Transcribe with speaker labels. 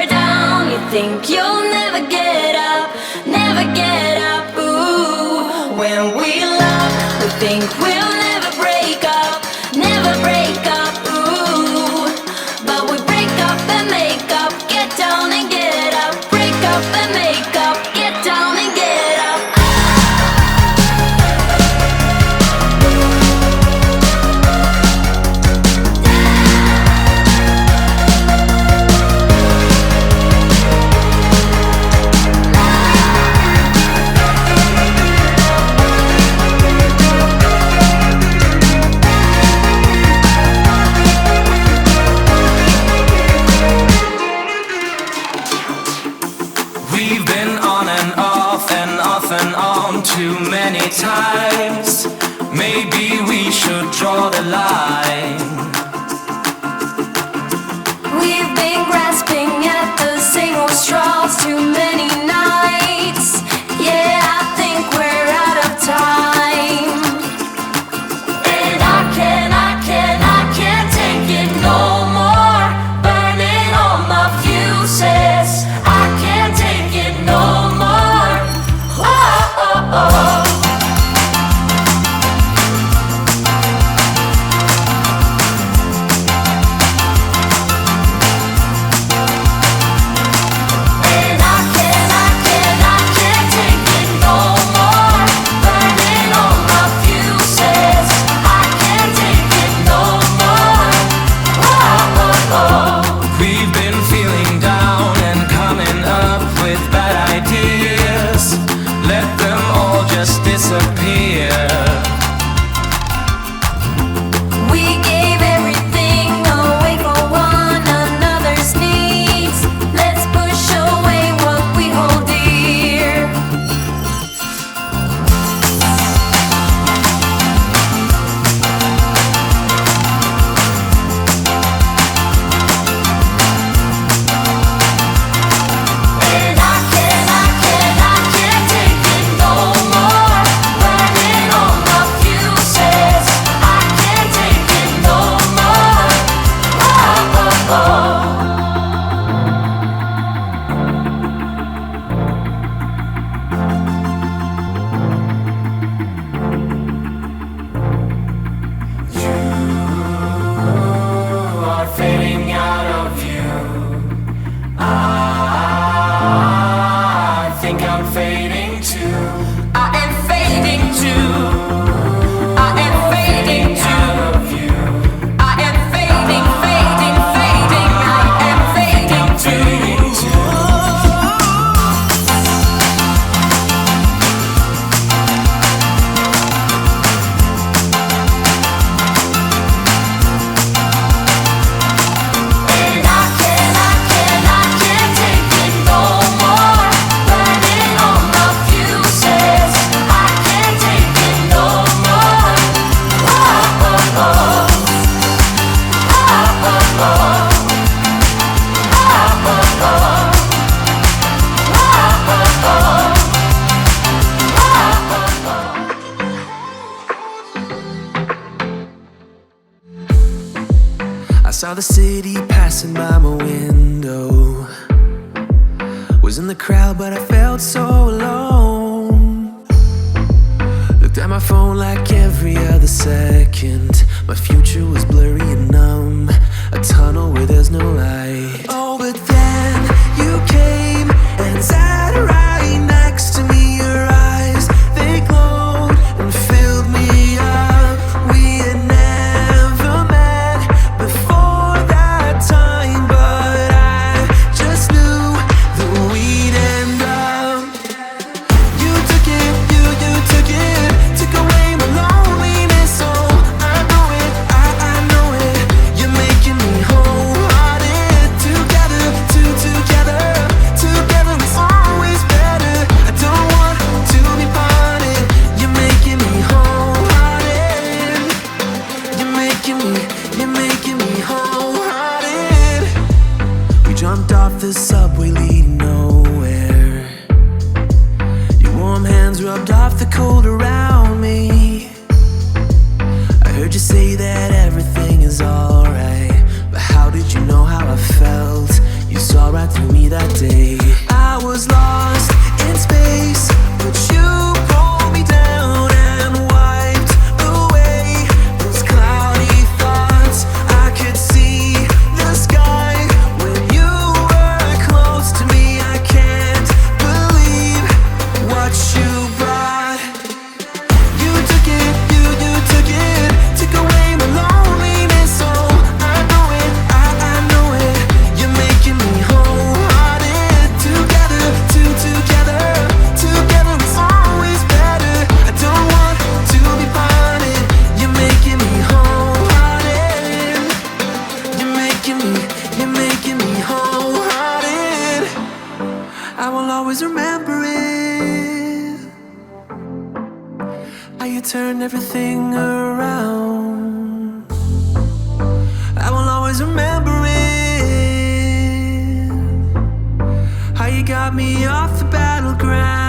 Speaker 1: down, you think you'll never get up, never get up. Ooh, when we love, we think we'll never break up, never break up. Ooh, but we break up and make up, get down and get up, break up and make up, get down and get up.
Speaker 2: We've been on and off and off and on too many times. Maybe we should draw the line.
Speaker 1: We've been grasping at the single straws too many nights. Yeah, I think we're out of time. And I can't take it no more. Burning all my fuses. I can't take it no more. Oh, oh, oh. And I can't take it no more. Burning all my fuses. I can't take it no more. Oh, oh, oh.
Speaker 2: We've been feeling down and coming up with bad ideas. Let them all just disappear.
Speaker 1: We gave everything away for one another's needs. Let's push away what we hold dear. And I can't take it no more. Burning all my fuses. I can't take it no more. Oh, oh, oh. You are fading out of view. I think I'm fading too. I am fading too. I am fading too. I am fading, fading, fading. I am fading too. And I can't take it no more. Burning all my fuses. I can't take it no more. Oh, oh, oh. Oh, oh, oh. Oh, oh, oh. Oh, oh, oh.
Speaker 3: I saw the city passing by my window. Was in the crowd, but I felt so alone. Looked at my phone like every other second. My future was blurry and numb, a tunnel where there's no light. Oh, but then you came and sat right next to me. Your eyes, they glowed and filled me up. We had never met before that time, but I just knew that we'd end up. You took it, you took it, took away my loneliness. Oh, I know it, I know it. You're making me wholehearted. Together, together, together is always better. I don't want to be parted. You're making me wholehearted. You're making me wholehearted. We jumped off the subway leading nowhere. Your warm hands rubbed off the cold around me. I heard you say that everything is alright, but how did you know how I felt? You saw right through me that day. I was lost in space, but you pulled me down and wiped away those cloudy thoughts. I could see the sky when you were close to me. I can't believe what you brought. You took it, you took it, took away my loneliness. Oh, I know it, I know it. You're making me wholehearted. Together, together is always better. I don't want to be parted. You're making me wholehearted. You're making me wholehearted. I will always remember it. How you turned everything around. I will always remember it. How you got me off the battleground.